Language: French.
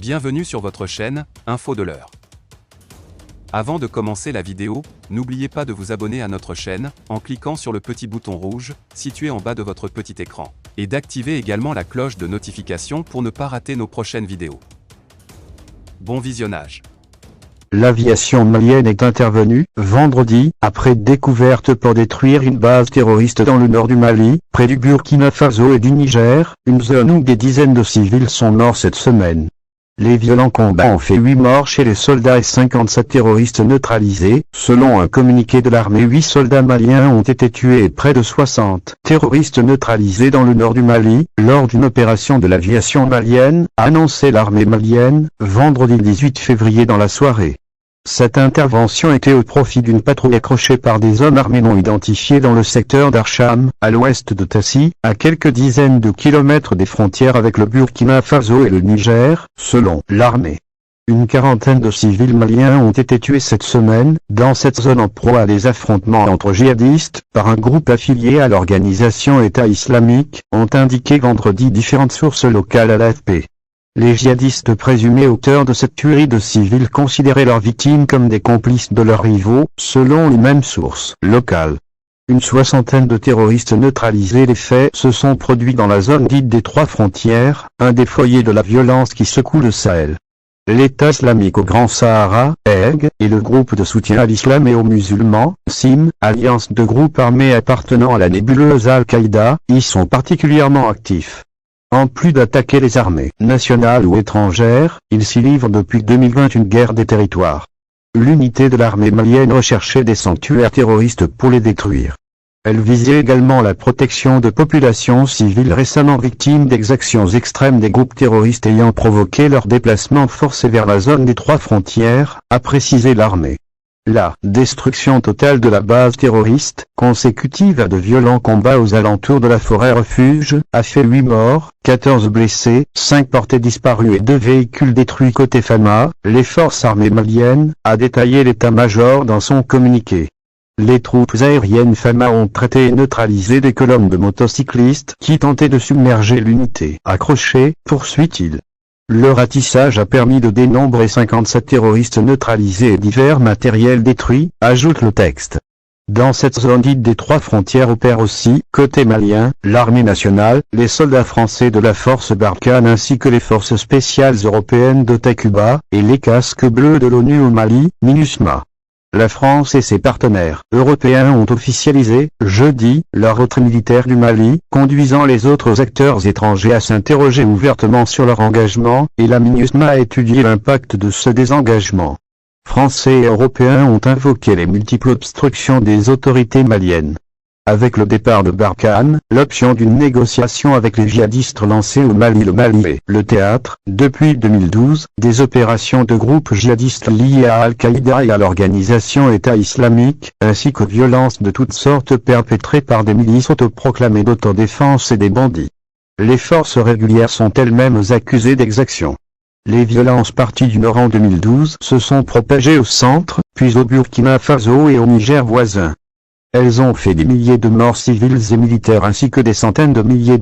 Bienvenue sur votre chaîne, Info de l'heure. Avant de commencer la vidéo, n'oubliez pas de vous abonner à notre chaîne, en cliquant sur le petit bouton rouge, situé en bas de votre petit écran, et d'activer également la cloche de notification pour ne pas rater nos prochaines vidéos. Bon visionnage. L'aviation malienne est intervenue, vendredi, après découverte pour détruire une base terroriste dans le nord du Mali, près du Burkina Faso et du Niger, une zone où des dizaines de civils sont morts cette semaine. Les violents combats ont fait 8 morts chez les soldats et 57 terroristes neutralisés. Selon un communiqué de l'armée, 8 soldats maliens ont été tués et près de 60 terroristes neutralisés dans le nord du Mali, lors d'une opération de l'aviation malienne, a annoncé l'armée malienne, vendredi 18 février dans la soirée. Cette intervention était au profit d'une patrouille accrochée par des hommes armés non identifiés dans le secteur d'Archam, à l'ouest de Tassi, à quelques dizaines de kilomètres des frontières avec le Burkina Faso et le Niger, selon l'armée. Une quarantaine de civils maliens ont été tués cette semaine, dans cette zone en proie à des affrontements entre djihadistes, par un groupe affilié à l'organisation État islamique, ont indiqué vendredi différentes sources locales à l'AFP. Les djihadistes présumés auteurs de cette tuerie de civils considéraient leurs victimes comme des complices de leurs rivaux, selon les mêmes sources locales. Une soixantaine de terroristes neutralisés. Les faits se sont produits dans la zone dite des Trois Frontières, un des foyers de la violence qui secoue le Sahel. L'État islamique au Grand Sahara, EG, et le groupe de soutien à l'islam et aux musulmans, SIM, alliance de groupes armés appartenant à la nébuleuse Al-Qaïda, y sont particulièrement actifs. En plus d'attaquer les armées nationales ou étrangères, ils s'y livrent depuis 2020 une guerre des territoires. L'unité de l'armée malienne recherchait des sanctuaires terroristes pour les détruire. Elle visait également la protection de populations civiles récemment victimes d'exactions extrêmes des groupes terroristes ayant provoqué leur déplacement forcé vers la zone des Trois Frontières, a précisé l'armée. La destruction totale de la base terroriste, consécutive à de violents combats aux alentours de la forêt refuge, a fait 8 morts, 14 blessés, 5 portés disparus et 2 véhicules détruits côté Fama, les forces armées maliennes, a détaillé l'état-major dans son communiqué. Les troupes aériennes Fama ont traité et neutralisé des colonnes de motocyclistes qui tentaient de submerger l'unité accrochée, poursuit-il. Le ratissage a permis de dénombrer 57 terroristes neutralisés et divers matériels détruits, ajoute le texte. Dans cette zone dite des Trois Frontières opèrent aussi, côté malien, l'armée nationale, les soldats français de la force Barkhane ainsi que les forces spéciales européennes de Takuba, et les casques bleus de l'ONU au Mali, MINUSMA. La France et ses partenaires européens ont officialisé, jeudi, leur retrait militaire du Mali, conduisant les autres acteurs étrangers à s'interroger ouvertement sur leur engagement, et la MINUSMA a étudié l'impact de ce désengagement. Français et Européens ont invoqué les multiples obstructions des autorités maliennes. Avec le départ de Barkhane, l'option d'une négociation avec les djihadistes lancée au Mali. Le Mali est le théâtre, depuis 2012, des opérations de groupes djihadistes liés à Al-Qaïda et à l'organisation État islamique, ainsi qu'aux violences de toutes sortes perpétrées par des milices autoproclamées d'autodéfense et des bandits. Les forces régulières sont elles-mêmes accusées d'exactions. Les violences parties du Nord en 2012 se sont propagées au centre, puis au Burkina Faso et au Niger voisin. Elles ont fait des milliers de morts civiles et militaires ainsi que des centaines de milliers de